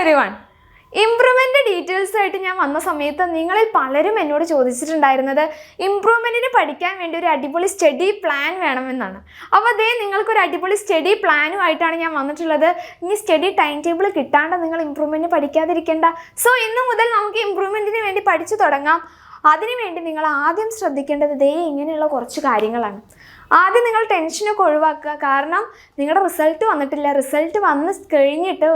everyone. Improvement details ആയിട്ട് ഞാൻ വന്ന സമയത്ത് നിങ്ങളിൽ പലരും എന്നോട് ചോദിച്ചിട്ടുണ്ടായിരുന്നത് ഇംപ്രൂവ്മെന്റിന് പഠിക്കാൻ വേണ്ടി ഒരു അടിപൊളി സ്റ്റഡി പ്ലാൻ വേണമെന്നാണ്. അപ്പോൾ അതേ നിങ്ങൾക്കൊരു അടിപൊളി സ്റ്റഡി പ്ലാനുമായിട്ടാണ് ഞാൻ വന്നിട്ടുള്ളത്. ഇനി സ്റ്റഡി ടൈം ടേബിൾ കിട്ടാണ്ട് നിങ്ങൾ ഇംപ്രൂവ്മെന്റ് പഠിക്കാതിരിക്കേണ്ട. സോ ഇന്നു മുതൽ നമുക്ക് ഇംപ്രൂവ്മെന്റിന് വേണ്ടി പഠിച്ചു തുടങ്ങാം. അതിനുവേണ്ടി നിങ്ങൾ ആദ്യം ശ്രദ്ധിക്കേണ്ടത് ഇങ്ങനെയുള്ള കുറച്ച് കാര്യങ്ങളാണ്. ആദ്യം നിങ്ങൾ ടെൻഷനൊക്കെ ഒഴിവാക്കുക. കാരണം നിങ്ങളുടെ റിസൾട്ട് വന്നിട്ടില്ല. റിസൾട്ട് വന്ന് കഴിഞ്ഞിട്ട്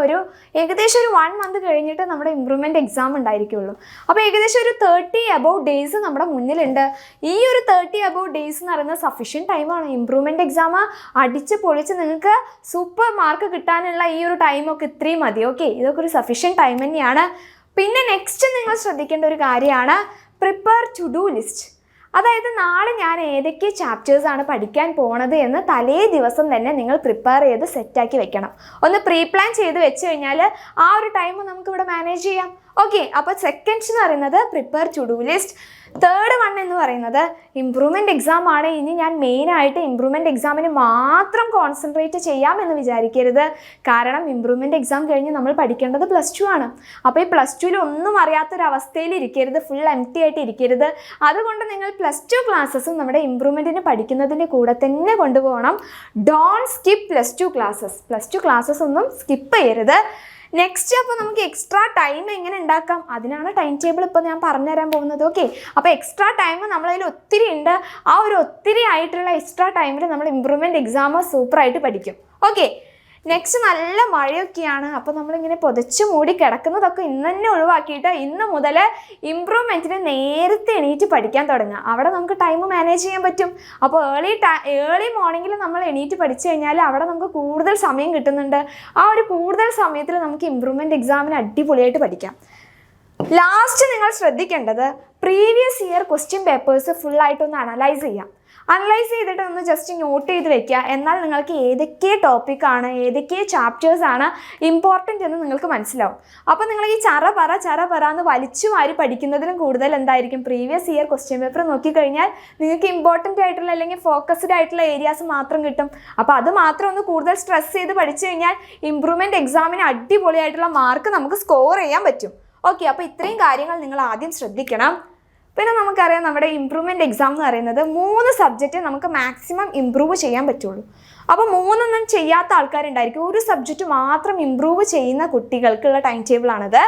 ഏകദേശം ഒരു 1 month കഴിഞ്ഞിട്ട് നമ്മുടെ ഇംപ്രൂവ്മെൻറ്റ് എക്സാം ഉണ്ടായിരിക്കുള്ളൂ. അപ്പോൾ ഏകദേശം ഒരു 30 above days നമ്മുടെ മുന്നിലുണ്ട്. ഈ ഒരു 30 above days എന്ന് പറയുന്നത് സഫീഷ്യൻറ്റ് ടൈമാണ്. ഇംപ്രൂവ്മെൻറ്റ് എക്സാം അടിച്ച് പൊളിച്ച് നിങ്ങൾക്ക് സൂപ്പർ മാർക്ക് കിട്ടാനുള്ള ഈ ഒരു ടൈമൊക്കെ ഇത്രയും മതി. ഓക്കെ, ഇതൊക്കെ ഒരു സഫീഷ്യൻറ്റ് ടൈം തന്നെയാണ്. പിന്നെ നെക്സ്റ്റ് നിങ്ങൾ ശ്രദ്ധിക്കേണ്ട ഒരു കാര്യമാണ് പ്രിപ്പയർ ടു ഡു ലിസ്റ്റ്. അതായത് നാളെ ഞാൻ ഏതൊക്കെ ചാപ്റ്റേഴ്സാണ് പഠിക്കാൻ പോണത് എന്ന് തലേ ദിവസം തന്നെ നിങ്ങൾ പ്രിപ്പയർ ചെയ്ത് സെറ്റാക്കി വെക്കണം. ഒന്ന് പ്രീ പ്ലാൻ ചെയ്ത് വെച്ച് കഴിഞ്ഞാൽ ആ ഒരു ടൈം നമുക്കിവിടെ മാനേജ് ചെയ്യാം. ഓക്കെ, അപ്പോൾ സെക്കൻഡ് എന്ന് പറയുന്നത് prepare to do list. Third one എന്ന് പറയുന്നത് ഇംപ്രൂവ്മെൻറ്റ് എക്സാം ആണ്. ഇനി ഞാൻ മെയിനായിട്ട് ഇംപ്രൂവ്മെൻറ്റ് എക്സാമിന് മാത്രം കോൺസെൻട്രേറ്റ് ചെയ്യാമെന്ന് വിചാരിക്കരുത്. കാരണം ഇംപ്രൂവ്മെൻറ്റ് എക്സാം കഴിഞ്ഞ് നമ്മൾ പഠിക്കേണ്ടത് +2 ആണ്. അപ്പോൾ ഈ +2ൽ ഒന്നും അറിയാത്തൊരവസ്ഥയിൽ ഇരിക്കരുത്, ഫുൾ എംപ്റ്റി ആയിട്ട് ഇരിക്കരുത്. അതുകൊണ്ട് നിങ്ങൾ +2 ക്ലാസ്സസും നമ്മുടെ ഇംപ്രൂവ്മെൻറ്റിന് പഠിക്കുന്നതിൻ്റെ കൂടെ തന്നെ കൊണ്ടുപോകണം. Don't skip +2 classes. +2 ക്ലാസ്സസ് ഒന്നും സ്കിപ്പ് ചെയ്യരുത്. നെക്സ്റ്റ് അപ്പോൾ നമുക്ക് എക്സ്ട്രാ ടൈം എങ്ങനെ ഉണ്ടാക്കാം, അതിനാണ് ടൈം ടേബിൾ ഇപ്പോൾ ഞാൻ പറഞ്ഞുതരാൻ പോകുന്നത്. ഓക്കെ, അപ്പോൾ എക്സ്ട്രാ ടൈം നമ്മളതിൽ ഒത്തിരി ഉണ്ട്. ആ ഒരു ഒത്തിരി ആയിട്ടുള്ള എക്സ്ട്രാ ടൈമിൽ നമ്മൾ ഇംപ്രൂവ്മെൻറ്റ് എക്സാം സൂപ്പറായിട്ട് പഠിക്കും. ഓക്കെ, നെക്സ്റ്റ് നല്ല മഴയൊക്കെയാണ്. അപ്പോൾ നമ്മളിങ്ങനെ പുതച്ച് മൂടി കിടക്കുന്നതൊക്കെ ഇന്ന് തന്നെ ഒഴിവാക്കിയിട്ട് ഇന്ന് മുതൽ ഇംപ്രൂവ്മെൻറ്റിന് നേരത്തെ എണീറ്റ് പഠിക്കാൻ തുടങ്ങുക. അവിടെ നമുക്ക് ടൈം മാനേജ് ചെയ്യാൻ പറ്റും. അപ്പോൾ ഏർലി മോർണിംഗിൽ നമ്മൾ എണീറ്റ് പഠിച്ചു കഴിഞ്ഞാൽ അവിടെ നമുക്ക് കൂടുതൽ സമയം കിട്ടുന്നുണ്ട്. ആ ഒരു കൂടുതൽ സമയത്തിൽ നമുക്ക് ഇംപ്രൂവ്മെൻറ്റ് എക്സാമിന് അടിപൊളിയായിട്ട് പഠിക്കാം. ലാസ്റ്റ് നിങ്ങൾ ശ്രദ്ധിക്കേണ്ടത് പ്രീവിയസ് ഇയർ ക്വസ്റ്റ്യൻ പേപ്പേഴ്സ് ഫുള്ളായിട്ടൊന്ന് അനലൈസ് ചെയ്യാം. അനലൈസ് ചെയ്തിട്ട് ഒന്ന് ജസ്റ്റ് നോട്ട് ചെയ്ത് വെക്കുക. എന്നാൽ നിങ്ങൾക്ക് ഏതൊക്കെ ടോപ്പിക്കാണ്, ഏതൊക്കെ ചാപ്റ്റേഴ്സാണ് ഇമ്പോർട്ടൻ്റ് എന്ന് നിങ്ങൾക്ക് മനസ്സിലാവും. അപ്പോൾ നിങ്ങൾ ഈ ചറ പറ എന്ന് വലിച്ചു വാരി പഠിക്കുന്നതിനും കൂടുതൽ എന്തായിരിക്കും പ്രീവിയസ് ഇയർ ക്വസ്റ്റ്യൻ പേപ്പർ നോക്കിക്കഴിഞ്ഞാൽ നിങ്ങൾക്ക് ഇമ്പോർട്ടൻ്റ് ആയിട്ടുള്ള അല്ലെങ്കിൽ ഫോക്കസ്ഡ് ആയിട്ടുള്ള ഏരിയാസ് മാത്രം കിട്ടും. അപ്പോൾ അത് മാത്രം ഒന്ന് കൂടുതൽ സ്ട്രെസ് ചെയ്ത് പഠിച്ചു കഴിഞ്ഞാൽ ഇംപ്രൂവ്മെൻറ്റ് എക്സാമിന് അടിപൊളിയായിട്ടുള്ള മാർക്ക് നമുക്ക് സ്കോർ ചെയ്യാൻ പറ്റും. ഓക്കെ, അപ്പോൾ ഇത്രയും കാര്യങ്ങൾ നിങ്ങൾ ആദ്യം ശ്രദ്ധിക്കണം. പിന്നെ നമുക്കറിയാം നമ്മുടെ ഇംപ്രൂവ്മെൻറ്റ് എക്സാം എന്ന് പറയുന്നത് 3 സബ്ജക്റ്റ് നമുക്ക് മാക്സിമം ഇമ്പ്രൂവ് ചെയ്യാൻ പറ്റുള്ളൂ. അപ്പോൾ 3 ചെയ്യാത്ത ആൾക്കാരുണ്ടായിരിക്കും. ഒരു സബ്ജക്റ്റ് മാത്രം ഇമ്പ്രൂവ് ചെയ്യുന്ന കുട്ടികൾക്കുള്ള ടൈം ടേബിളാണിത്.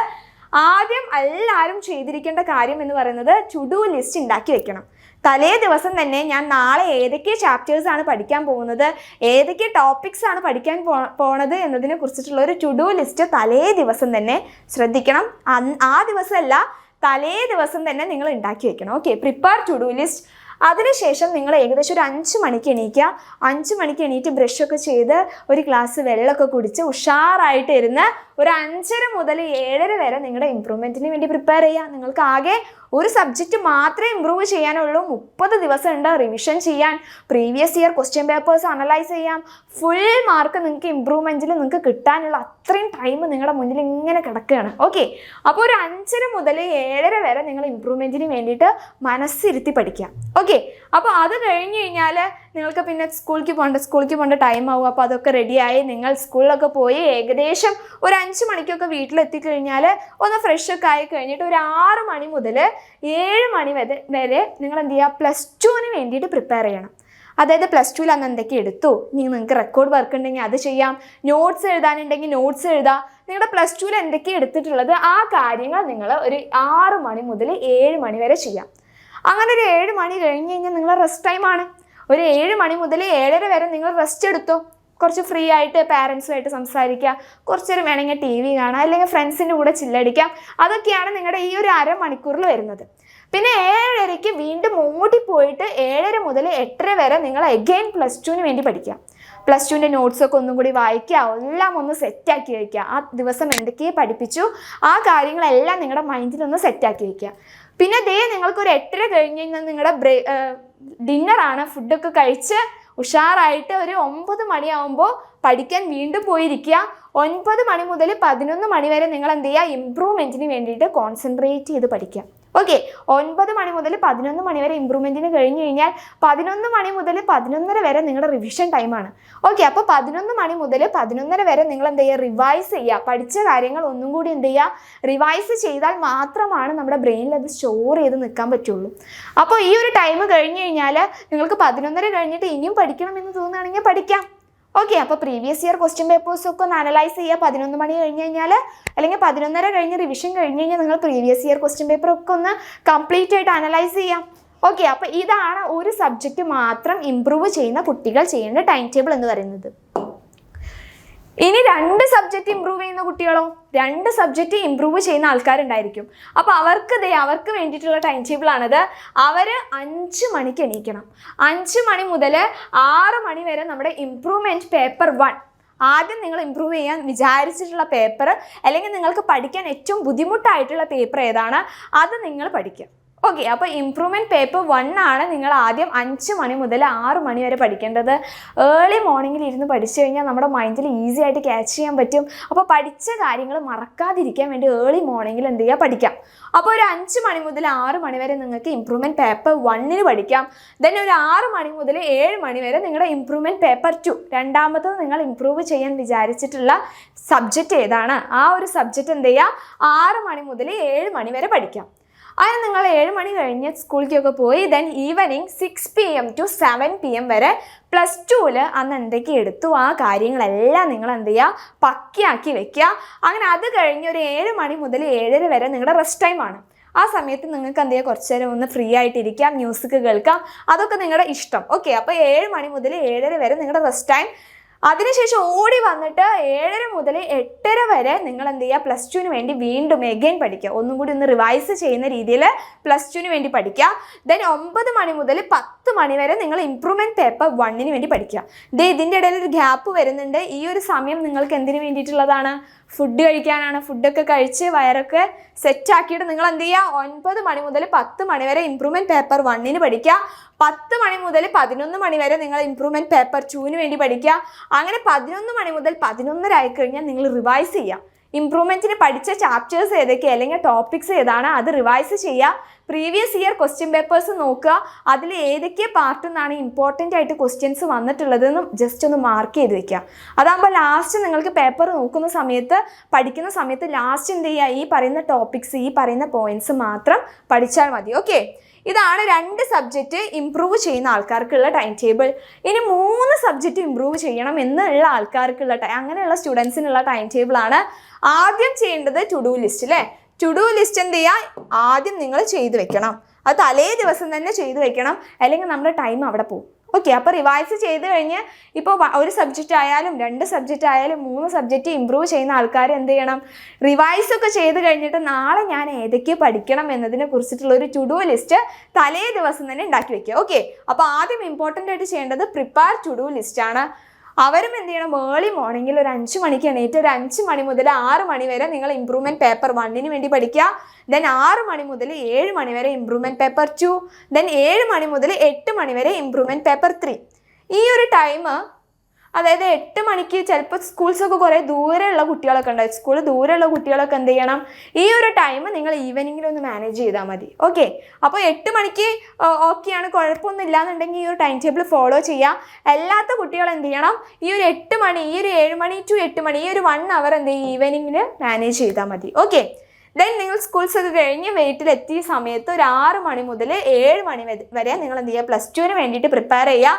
ആദ്യം എല്ലാവരും ചെയ്തിരിക്കേണ്ട കാര്യം എന്ന് പറയുന്നത് ടു ഡു ലിസ്റ്റ് ഉണ്ടാക്കി വെക്കണം. തലേ ദിവസം തന്നെ ഞാൻ നാളെ ഏതൊക്കെ ചാപ്റ്റേഴ്സാണ് പഠിക്കാൻ പോകുന്നത്, ഏതൊക്കെ ടോപ്പിക്സ് ആണ് പഠിക്കാൻ പോണത് എന്നതിനെ കുറിച്ചിട്ടുള്ള ഒരു ടു ഡു ലിസ്റ്റ് തലേ ദിവസം തന്നെ ശ്രദ്ധിക്കണം. ആ ദിവസമല്ല, തലേ ദിവസം തന്നെ നിങ്ങൾ ഉണ്ടാക്കി വെക്കണം. Okay, prepare to do list. അതിനുശേഷം നിങ്ങൾ ഏകദേശം ഒരു 5 മണിക്ക് എണീക്കുക. 5 മണിക്ക് എണീറ്റ് ബ്രഷൊക്കെ ചെയ്ത് ഒരു ഗ്ലാസ് വെള്ളമൊക്കെ കുടിച്ച് ഉഷാറായിട്ട് ഇരുന്ന് ഒരു 5:30 മുതൽ 7:30 വരെ നിങ്ങളുടെ ഇംപ്രൂവ്മെൻറ്റിന് വേണ്ടി പ്രിപ്പയർ ചെയ്യുക. നിങ്ങൾക്ക് ആകെ ഒരു സബ്ജക്റ്റ് മാത്രമേ ഇമ്പ്രൂവ് ചെയ്യാനുള്ളൂ. 30 ദിവസം ഉണ്ട് റിവിഷൻ ചെയ്യാൻ, previous year question papers analyse ചെയ്യാം. ഫുൾ മാർക്ക് നിങ്ങൾക്ക് ഇമ്പ്രൂവ്മെൻറ്റിൽ നിങ്ങൾക്ക് കിട്ടാനുള്ള അത്രയും ടൈം നിങ്ങളുടെ മുന്നിൽ ഇങ്ങനെ കിടക്കുകയാണ്. ഓക്കെ, അപ്പോൾ ഒരു 5:30 മുതൽ 7:30 വരെ നിങ്ങൾ ഇമ്പ്രൂവ്മെൻറ്റിന് വേണ്ടിയിട്ട് മനസ്സിരുത്തി പഠിക്കുക. ഓക്കെ, അപ്പോൾ അത് കഴിഞ്ഞ് കഴിഞ്ഞാൽ നിങ്ങൾക്ക് പിന്നെ സ്കൂളിലേക്ക് പോകേണ്ട ടൈം ആവും. അപ്പോൾ അതൊക്കെ റെഡിയായി നിങ്ങൾ സ്കൂളിലൊക്കെ പോയി ഏകദേശം ഒരു 5 മണിക്കൊക്കെ വീട്ടിലെത്തിക്കഴിഞ്ഞാൽ ഒന്ന് ഫ്രഷൊക്കെ ആയി കഴിഞ്ഞിട്ട് ഒരു 6 മണി മുതൽ 7 മണി വരെ നിങ്ങൾ എന്ത് ചെയ്യുക, +2ന് വേണ്ടിയിട്ട് പ്രിപ്പയർ ചെയ്യണം. അതായത് +2ൽ അന്ന് എന്തൊക്കെ എടുത്തു, ഇനി നിങ്ങൾക്ക് റെക്കോർഡ് വർക്ക് ഉണ്ടെങ്കിൽ അത് ചെയ്യാം, നോട്ട്സ് എഴുതാനുണ്ടെങ്കിൽ നോട്ട്സ് എഴുതാം. നിങ്ങളുടെ +2ൽ എന്തൊക്കെ എടുത്തിട്ടുള്ളത് ആ കാര്യങ്ങൾ നിങ്ങൾ ഒരു 6 മണി മുതൽ 7 മണി വരെ ചെയ്യാം. അങ്ങനെ ഒരു 7 മണി കഴിഞ്ഞ് കഴിഞ്ഞാൽ നിങ്ങളുടെ റെസ്റ്റ് ടൈമാണ്. ഒരു 7 മണി മുതൽ 7:30 വരെ നിങ്ങൾ റെസ്റ്റ് എടുത്തോ. കുറച്ച് ഫ്രീ ആയിട്ട് പാരൻസുമായിട്ട് സംസാരിക്കുക, കുറച്ചേരം വേണമെങ്കിൽ TV കാണാം, അല്ലെങ്കിൽ ഫ്രണ്ട്സിൻ്റെ കൂടെ ചില്ലടിക്കാം. അതൊക്കെയാണ് നിങ്ങളുടെ ഈ ഒരു അരമണിക്കൂറിൽ വരുന്നത്. പിന്നെ 7:30ക്ക് വീണ്ടും ഓടിപ്പോയിട്ട് 7:30 മുതൽ 8:30 വരെ നിങ്ങൾ എഗെയിൻ +2ന് വേണ്ടി പഠിക്കുക. +2ൻ്റെ നോട്ട്സൊക്കെ ഒന്നും കൂടി വായിക്കുക, എല്ലാം ഒന്ന് സെറ്റാക്കി വയ്ക്കുക. ആ ദിവസം എന്തൊക്കെ പഠിപ്പിച്ചു ആ കാര്യങ്ങളെല്ലാം നിങ്ങളുടെ മൈൻഡിലൊന്ന് സെറ്റാക്കി വയ്ക്കുക. പിന്നെ നിങ്ങൾക്കൊരു 8:30 കഴിഞ്ഞ് കഴിഞ്ഞാൽ നിങ്ങളുടെ ഡിന്നറാണ്. ഫുഡൊക്കെ കഴിച്ച് ഉഷാറായിട്ട് ഒരു 9 മണിയാവുമ്പോൾ പഠിക്കാൻ വീണ്ടും പോയിരിക്കുക. 9 മണി മുതൽ 11 മണി വരെ നിങ്ങൾ എന്ത് ചെയ്യുക, ഇമ്പ്രൂവ്മെൻറ്റിന് വേണ്ടിയിട്ട് കോൺസെൻട്രേറ്റ് ചെയ്ത് പഠിക്കുക. ഓക്കെ, 9 മണി മുതൽ 11 മണി വരെ ഇമ്പ്രൂവ്മെൻറ്റിന് കഴിഞ്ഞ് കഴിഞ്ഞാൽ 11 മണി മുതൽ 11:30 വരെ നിങ്ങളുടെ റിവിഷൻ ടൈമാണ്. ഓക്കെ, അപ്പോൾ 11 മണി മുതൽ 11:30 വരെ നിങ്ങൾ എന്ത് ചെയ്യുക, റിവൈസ് ചെയ്യുക. പഠിച്ച കാര്യങ്ങൾ ഒന്നും കൂടി എന്ത് ചെയ്യുക, റിവൈസ് ചെയ്താൽ മാത്രമാണ് നമ്മുടെ ബ്രെയിനിൽ അത് സ്റ്റോർ ചെയ്ത് നിൽക്കാൻ പറ്റുള്ളൂ. അപ്പോൾ ഈ ഒരു ടൈം കഴിഞ്ഞ് കഴിഞ്ഞാൽ നിങ്ങൾക്ക് 11:30 കഴിഞ്ഞിട്ട് ഇനിയും പഠിക്കണമെന്ന് തോന്നുകയാണെങ്കിൽ പഠിക്കാം. ഓക്കെ, അപ്പോൾ പ്രീവിയസ് ഇയർ ക്വസ്റ്റ്യൻ പേപ്പേഴ്സൊക്കെ ഒന്ന് അനലൈസ് ചെയ്യുക. 11 മണി കഴിഞ്ഞ് കഴിഞ്ഞാൽ അല്ലെങ്കിൽ 11:30 കഴിഞ്ഞ് റിവിഷൻ കഴിഞ്ഞ് കഴിഞ്ഞാൽ നിങ്ങൾ പ്രീവിയസ് ഇയർ ക്വസ്റ്റ്യൻ പേപ്പറൊക്കെ ഒന്ന് കംപ്ലീറ്റ് ആയിട്ട് അനലൈസ് ചെയ്യാം. ഓക്കെ, അപ്പോൾ ഇതാണ് ഒരു സബ്ജക്റ്റ് മാത്രം ഇമ്പ്രൂവ് ചെയ്യുന്ന കുട്ടികൾ ചെയ്യേണ്ട ടൈം ടേബിൾ എന്ന് പറയുന്നത്. ഇനി 2 സബ്ജക്റ്റ് ഇമ്പ്രൂവ് ചെയ്യുന്ന കുട്ടികളോ, 2 സബ്ജക്റ്റ് ഇമ്പ്രൂവ് ചെയ്യുന്ന ആൾക്കാരുണ്ടായിരിക്കും. അപ്പോൾ അവർക്ക് വേണ്ടിയിട്ടുള്ള ടൈം ടേബിളാണിത്. അവർ 5 മണിക്ക് എണീക്കണം. 5 മണി മുതൽ 6 മണി വരെ നമ്മുടെ ഇമ്പ്രൂവ്മെൻറ്റ് പേപ്പർ 1, ആദ്യം നിങ്ങൾ ഇമ്പ്രൂവ് ചെയ്യാൻ വിചാരിച്ചിട്ടുള്ള പേപ്പർ അല്ലെങ്കിൽ നിങ്ങൾക്ക് പഠിക്കാൻ ഏറ്റവും ബുദ്ധിമുട്ടായിട്ടുള്ള പേപ്പർ ഏതാണ് അത് നിങ്ങൾ പഠിക്കുക. ഓക്കെ, അപ്പോൾ ഇമ്പ്രൂവ്മെൻറ്റ് പേപ്പർ 1 ആണ് നിങ്ങൾ ആദ്യം 5 മണി മുതൽ 6 മണി വരെ പഠിക്കേണ്ടത്. ഏർലി മോർണിംഗിൽ ഇരുന്ന് പഠിച്ചു കഴിഞ്ഞാൽ നമ്മുടെ മൈൻഡിൽ ഈസി ആയിട്ട് ക്യാച്ച് ചെയ്യാൻ പറ്റും. അപ്പോൾ പഠിച്ച കാര്യങ്ങൾ മറക്കാതിരിക്കാൻ വേണ്ടി ഏർലി മോർണിംഗിൽ എന്ത് ചെയ്യുക, പഠിക്കാം. അപ്പോൾ ഒരു 5 മണി മുതൽ 6 മണി വരെ നിങ്ങൾക്ക് ഇമ്പ്രൂവ്മെൻറ്റ് പേപ്പർ 1 പഠിക്കാം. ദെൻ ഒരു 6 മണി മുതൽ 7 മണി വരെ നിങ്ങളുടെ ഇമ്പ്രൂവ്മെൻറ്റ് പേപ്പർ 2, രണ്ടാമത്തത് നിങ്ങൾ ഇമ്പ്രൂവ് ചെയ്യാൻ വിചാരിച്ചിട്ടുള്ള സബ്ജക്റ്റ് ഏതാണ് ആ ഒരു സബ്ജക്റ്റ് എന്ത് ചെയ്യുക, 6 മണി മുതൽ 7 മണി വരെ പഠിക്കാം. അതിന് നിങ്ങൾ 7 മണി കഴിഞ്ഞ് സ്കൂളിലേക്കൊക്കെ പോയി then evening 6 PM to 7 PM വരെ +2 അന്ന് എന്തൊക്കെ എടുത്തു ആ കാര്യങ്ങളെല്ലാം നിങ്ങൾ എന്ത് ചെയ്യുക, പക്കയാക്കി വെക്കുക. അങ്ങനെ അത് കഴിഞ്ഞ് ഒരു 7 മണി മുതൽ 7:30 വരെ നിങ്ങളുടെ റെസ്റ്റ് ടൈമാണ്. ആ സമയത്ത് നിങ്ങൾക്ക് എന്ത് ചെയ്യുക, കുറച്ച് നേരം ഒന്ന് ഫ്രീ ആയിട്ടിരിക്കാം, മ്യൂസിക് കേൾക്കാം, അതൊക്കെ നിങ്ങളുടെ ഇഷ്ടം. ഓക്കെ, അപ്പോൾ 7 മണി മുതൽ 7:30 വരെ നിങ്ങളുടെ റെസ്റ്റ് ടൈം. അതിനുശേഷം ഓടി വന്നിട്ട് 7:30 മുതൽ 8:30 വരെ നിങ്ങൾ എന്ത് ചെയ്യുക, +2 വേണ്ടി വീണ്ടും എഗെയിൻ പഠിക്കുക. ഒന്നും കൂടി ഒന്ന് റിവൈസ് ചെയ്യുന്ന രീതിയിൽ +2 വേണ്ടി പഠിക്കുക. ദെൻ 9 മണി മുതൽ 10 മണി വരെ നിങ്ങൾ ഇമ്പ്രൂവ്മെൻറ്റ് പേപ്പർ 1 വേണ്ടി പഠിക്കുക. ഇതിൻ്റെ ഇടയിൽ ഒരു ഗ്യാപ്പ് വരുന്നുണ്ട്. ഈ ഒരു സമയം നിങ്ങൾക്ക് എന്തിനു വേണ്ടിയിട്ടുള്ളതാണ്, ഫുഡ് കഴിക്കാനാണ്. ഫുഡൊക്കെ കഴിച്ച് വയറൊക്കെ സെറ്റാക്കിയിട്ട് നിങ്ങൾ എന്ത് ചെയ്യുക, 9 മണി മുതൽ 10 മണി വരെ ഇമ്പ്രൂവ്മെൻറ്റ് പേപ്പർ 1 പഠിക്കുക. 10 മണി മുതൽ 11 മണി വരെ നിങ്ങൾ ഇമ്പ്രൂവ്മെൻറ്റ് പേപ്പർ 2 വേണ്ടി പഠിക്കുക. അങ്ങനെ 11 മണി മുതൽ 11:30 ആയിക്കഴിഞ്ഞാൽ നിങ്ങൾ റിവൈസ് ചെയ്യുക. ഇമ്പ്രൂവ്മെൻറ്റിന് പഠിച്ച ചാപ്റ്റേഴ്സ് ഏതൊക്കെ അല്ലെങ്കിൽ ടോപ്പിക്സ് ഏതാണ് അത് റിവൈസ് ചെയ്യുക. പ്രീവിയസ് ഇയർ ക്വസ്റ്റ്യൻ പേപ്പേഴ്സ് നോക്കുക, അതിൽ ഏതൊക്കെ പാർട്ടിൽ നിന്നാണ് ഇമ്പോർട്ടൻ്റ് ആയിട്ട് ക്വസ്റ്റ്യൻസ് വന്നിട്ടുള്ളതെന്നും ജസ്റ്റ് ഒന്ന് മാർക്ക് ചെയ്ത് വെക്കുക. അതാകുമ്പോൾ ലാസ്റ്റ് നിങ്ങൾക്ക് പേപ്പർ നോക്കുന്ന സമയത്ത് പഠിക്കുന്ന സമയത്ത് ലാസ്റ്റ് എന്ത് ചെയ്യുക, ഈ പറയുന്ന ടോപ്പിക്സ് ഈ പറയുന്ന പോയിന്റ്സ് മാത്രം പഠിച്ചാൽ മതി. ഓക്കെ, ഇതാണ് 2 സബ്ജക്റ്റ് ഇമ്പ്രൂവ് ചെയ്യുന്ന ആൾക്കാർക്കുള്ള ടൈം ടേബിൾ. ഇനി 3 സബ്ജക്റ്റ് ഇമ്പ്രൂവ് ചെയ്യണം എന്നുള്ള ആൾക്കാർക്കുള്ള അങ്ങനെയുള്ള സ്റ്റുഡൻസിനുള്ള ടൈം ടേബിളാണ്. ആദ്യം ചെയ്യേണ്ടത് ടു ഡു ലിസ്റ്റ് അല്ലേ. ടു ഡു ലിസ്റ്റ് എന്ത് ചെയ്യുക, ആദ്യം നിങ്ങൾ ചെയ്ത് വെക്കണം. അത് തലേ ദിവസം തന്നെ ചെയ്ത് വെക്കണം, അല്ലെങ്കിൽ നമ്മുടെ ടൈം അവിടെ പോകും. ഓക്കെ, അപ്പോൾ റിവൈസ് ചെയ്ത് കഴിഞ്ഞ് ഇപ്പോൾ ഒരു സബ്ജക്റ്റ് ആയാലും 2 സബ്ജക്റ്റ് ആയാലും 3 സബ്ജക്റ്റ് ഇമ്പ്രൂവ് ചെയ്യുന്ന ആൾക്കാർ എന്ത് ചെയ്യണം, റിവൈസ് ഒക്കെ ചെയ്ത് കഴിഞ്ഞിട്ട് നാളെ ഞാൻ ഏതൊക്കെ പഠിക്കണം എന്നതിനെ കുറിച്ചിട്ടുള്ള ഒരു ടു ഡു ലിസ്റ്റ് തലേ ദിവസം തന്നെ ഉണ്ടാക്കി വെക്കുക. ഓക്കെ, അപ്പോൾ ആദ്യം ഇമ്പോർട്ടൻ്റ് ആയിട്ട് ചെയ്യേണ്ടത് പ്രിപ്പയർ ടു ഡു ലിസ്റ്റാണ്. അവരും എന്ത് ചെയ്യണം, ഏർലി മോർണിംഗിൽ ഒരു 5 മണിക്ക് എണീറ്റ് ഒരു 5 മണി മുതൽ 6 മണി വരെ നിങ്ങൾ ഇമ്പ്രൂവ്മെൻറ്റ് പേപ്പർ 1 വേണ്ടി പഠിക്കുക. ദെൻ 6 മണി മുതൽ 7 മണി വരെ ഇമ്പ്രൂവ്മെൻറ്റ് പേപ്പർ 2. ദെൻ 7 മണി മുതൽ 8 മണി വരെ ഇമ്പ്രൂവ്മെൻറ്റ് പേപ്പർ 3. ഈ ഒരു ടൈം, അതായത് 8 മണിക്ക് ചിലപ്പോൾ സ്കൂൾസൊക്കെ കുറേ ദൂരെയുള്ള കുട്ടികളൊക്കെ ഉണ്ടാവും. സ്കൂൾ ദൂരെയുള്ള കുട്ടികളൊക്കെ എന്ത് ചെയ്യണം, ഈ ഒരു ടൈം നിങ്ങൾ ഈവനിങ്ങിലൊന്ന് മാനേജ് ചെയ്താൽ മതി. ഓക്കെ, അപ്പോൾ 8 മണിക്ക് ഓക്കെയാണ്, കുഴപ്പമൊന്നും ഇല്ലാന്നുണ്ടെങ്കിൽ ഈ ഒരു ടൈം ടേബിൾ ഫോളോ ചെയ്യാം. അല്ലാത്ത കുട്ടികൾ എന്ത് ചെയ്യണം, ഈ ഒരു 8 മണി, ഈ ഒരു 7 മണി ടു 8 മണി, ഈ ഒരു 1 അവർ എന്ത് ചെയ്യും, ഈവനിങ്ങിൽ മാനേജ് ചെയ്താൽ മതി. ഓക്കെ, ദെൻ നിങ്ങൾ സ്കൂൾസൊക്കെ കഴിഞ്ഞ് വീട്ടിലെത്തിയ സമയത്ത് ഒരു 6 മണി മുതൽ 7 മണി വരെ നിങ്ങൾ എന്ത് ചെയ്യുക, +2 വേണ്ടിയിട്ട് പ്രിപ്പയർ ചെയ്യുക.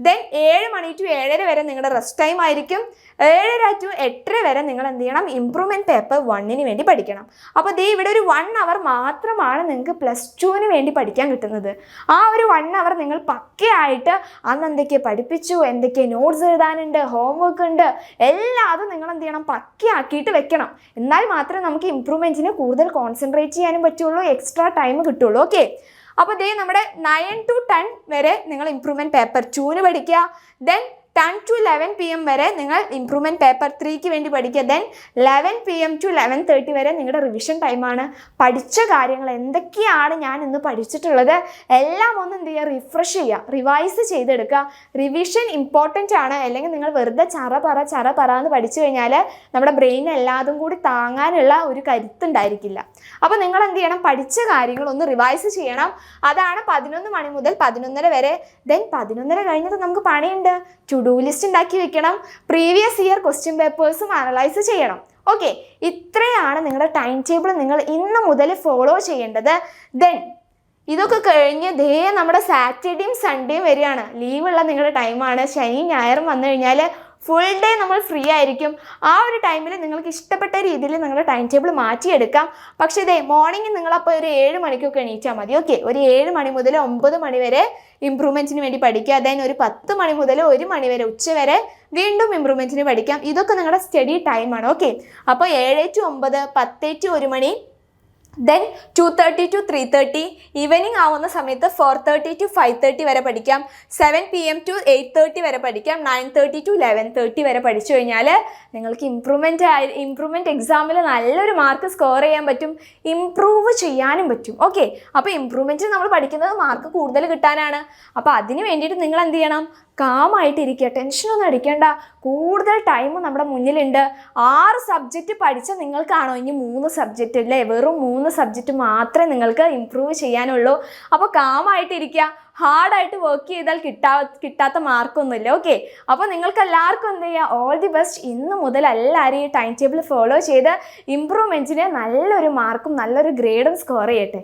ദെൻ 7 മണി ടു 7:30 വരെ നിങ്ങളുടെ റെസ്റ്റ് ടൈം ആയിരിക്കും. 7:30 to 8:30 വരെ നിങ്ങൾ എന്ത് ചെയ്യണം, ഇമ്പ്രൂവ്മെൻറ്റ് പേപ്പർ 1 വേണ്ടി പഠിക്കണം. അപ്പോൾ ഇവിടെ ഒരു 1 അവർ മാത്രമാണ് നിങ്ങൾക്ക് +2 വേണ്ടി പഠിക്കാൻ കിട്ടുന്നത്. ആ ഒരു 1 അവർ നിങ്ങൾ പക്കയായിട്ട് അന്ന് എന്തൊക്കെ പഠിപ്പിച്ചു, എന്തൊക്കെ നോട്ട്സ് എഴുതാനുണ്ട്, ഹോംവർക്ക് ഉണ്ട്, എല്ലാം അത് നിങ്ങൾ എന്ത് ചെയ്യണം, പക്കയാക്കിയിട്ട് വെക്കണം. എന്നാൽ മാത്രമേ നമുക്ക് ഇമ്പ്രൂവ്മെൻറ്റിന് കൂടുതൽ കോൺസെൻട്രേറ്റ് ചെയ്യാനും പറ്റുള്ളൂ, എക്സ്ട്രാ ടൈം കിട്ടുള്ളൂ. ഓക്കെ, അപ്പോൾ നമ്മുടെ 9 to 10 വരെ നിങ്ങൾ ഇമ്പ്രൂവ്മെൻറ്റ് പേപ്പർ 2 പഠിക്കുക. ദെൻ 10 to 11 PM വരെ നിങ്ങൾ ഇംപ്രൂവ്മെൻറ്റ് പേപ്പർ 3ക്ക് വേണ്ടി പഠിക്കുക. ദെൻ 11 PM to 11:30 വരെ നിങ്ങളുടെ റിവിഷൻ ടൈമാണ്. പഠിച്ച കാര്യങ്ങൾ എന്തൊക്കെയാണ് ഞാൻ ഇന്ന് പഠിച്ചിട്ടുള്ളത് എല്ലാം ഒന്ന് എന്ത് ചെയ്യുക, റിഫ്രഷ് ചെയ്യുക, റിവൈസ് ചെയ്തെടുക്കുക. റിവിഷൻ ഇമ്പോർട്ടൻ്റ് ആണ്. അല്ലെങ്കിൽ നിങ്ങൾ വെറുതെ ചറ പറ എന്ന് പഠിച്ചു കഴിഞ്ഞാൽ നമ്മുടെ ബ്രെയിൻ എല്ലാതും കൂടി താങ്ങാനുള്ള ഒരു കരുത്തുണ്ടായിരിക്കില്ല. അപ്പോൾ നിങ്ങൾ എന്ത് ചെയ്യണം, പഠിച്ച കാര്യങ്ങൾ ഒന്ന് റിവൈസ് ചെയ്യണം. അതാണ് 11 മണി മുതൽ 11:30 വരെ. ദെൻ 11:30 കഴിഞ്ഞിട്ട് നമുക്ക് പണിയുണ്ട്. ടു ഡു ലിസ്റ്റ് ഉണ്ടാക്കി വെക്കണം. പ്രീവിയസ് ഇയർ ക്വസ്റ്റ്യൻ പേപ്പേഴ്സും അനലൈസ് ചെയ്യണം. ഓക്കെ, ഇത്രയാണ് നിങ്ങളുടെ ടൈം ടേബിൾ നിങ്ങൾ ഇന്ന് മുതൽ ഫോളോ ചെയ്യേണ്ടത്. ദെൻ ഇതൊക്കെ കഴിഞ്ഞ് നമ്മുടെ സാറ്റർഡേയും സൺഡേയും വരികയാണ്. ലീവുള്ള നിങ്ങളുടെ ടൈമാണ്. ശനിയും ഞായറും വന്നു കഴിഞ്ഞാൽ ഫുൾ ഡേ നമ്മൾ ഫ്രീ ആയിരിക്കും. ആ ഒരു ടൈമിൽ നിങ്ങൾക്ക് ഇഷ്ടപ്പെട്ട രീതിയിൽ നിങ്ങളുടെ ടൈം ടേബിൾ മാറ്റിയെടുക്കാം. പക്ഷേ മോർണിംഗ് നിങ്ങളപ്പോൾ ഒരു 7 മണിക്കൊക്കെ എണീറ്റാൽ മതി. ഓക്കെ, ഒരു 7 മണി മുതൽ 9 മണി വരെ ഇമ്പ്രൂവ്മെൻറ്റിന് വേണ്ടി പഠിക്കുക. ദെൻ ഒരു 10 മണി മുതൽ 1 മണി വരെ ഉച്ചവരെ വീണ്ടും ഇമ്പ്രൂവ്മെൻറ്റിന് പഠിക്കാം. ഇതൊക്കെ നിങ്ങളുടെ സ്റ്റഡി ടൈമാണ്. ഓക്കെ, അപ്പോൾ 7 to 9, 10 to 1 മണി, ദെൻ 2:30 to 3:30, ഈവനിങ് ആവുന്ന സമയത്ത് 4:30 to 5:30 വരെ പഠിക്കാം. 7 PM to 8:30 വരെ പഠിക്കാം. 9:30 to 11:30 വരെ പഠിച്ചു കഴിഞ്ഞാൽ നിങ്ങൾക്ക് ഇമ്പ്രൂവ്മെൻറ്റ് എക്സാമിൽ നല്ലൊരു മാർക്ക് സ്കോർ ചെയ്യാൻ പറ്റും, ഇമ്പ്രൂവ് ചെയ്യാനും പറ്റും. ഓക്കെ, അപ്പോൾ ഇമ്പ്രൂവ്മെൻറ്റിന് നമ്മൾ പഠിക്കുന്നത് മാർക്ക് കൂടുതൽ കിട്ടാനാണ്. അപ്പോൾ അതിന് വേണ്ടിയിട്ട് നിങ്ങൾ എന്ത് ചെയ്യണം, കാമായിട്ടിരിക്കുക, ടെൻഷനൊന്നും അടിക്കേണ്ട. കൂടുതൽ ടൈം നമ്മുടെ മുന്നിലുണ്ട്. 6 സബ്ജക്റ്റ് പഠിച്ച നിങ്ങൾക്കാണോ ഇനി 3 സബ്ജക്റ്റ് അല്ലേ? വെറും 3 സബ്ജക്റ്റ് മാത്രമേ നിങ്ങൾക്ക് ഇമ്പ്രൂവ് ചെയ്യാനുള്ളൂ. അപ്പോൾ കാമായിട്ടിരിക്കുക. ഹാർഡായിട്ട് വർക്ക് ചെയ്താൽ കിട്ടാത്ത മാർക്കൊന്നുമില്ല. ഓക്കെ, അപ്പോൾ നിങ്ങൾക്ക് എല്ലാവർക്കും എന്ത് ചെയ്യുക, ഓൾ ദി ബെസ്റ്റ്. ഇന്ന് മുതൽ എല്ലാവരും ഈ ടൈം ടേബിൾ ഫോളോ ചെയ്ത് ഇമ്പ്രൂവ്മെൻറ്റിന് നല്ലൊരു മാർക്കും നല്ലൊരു ഗ്രേഡും സ്കോർ ചെയ്യട്ടെ.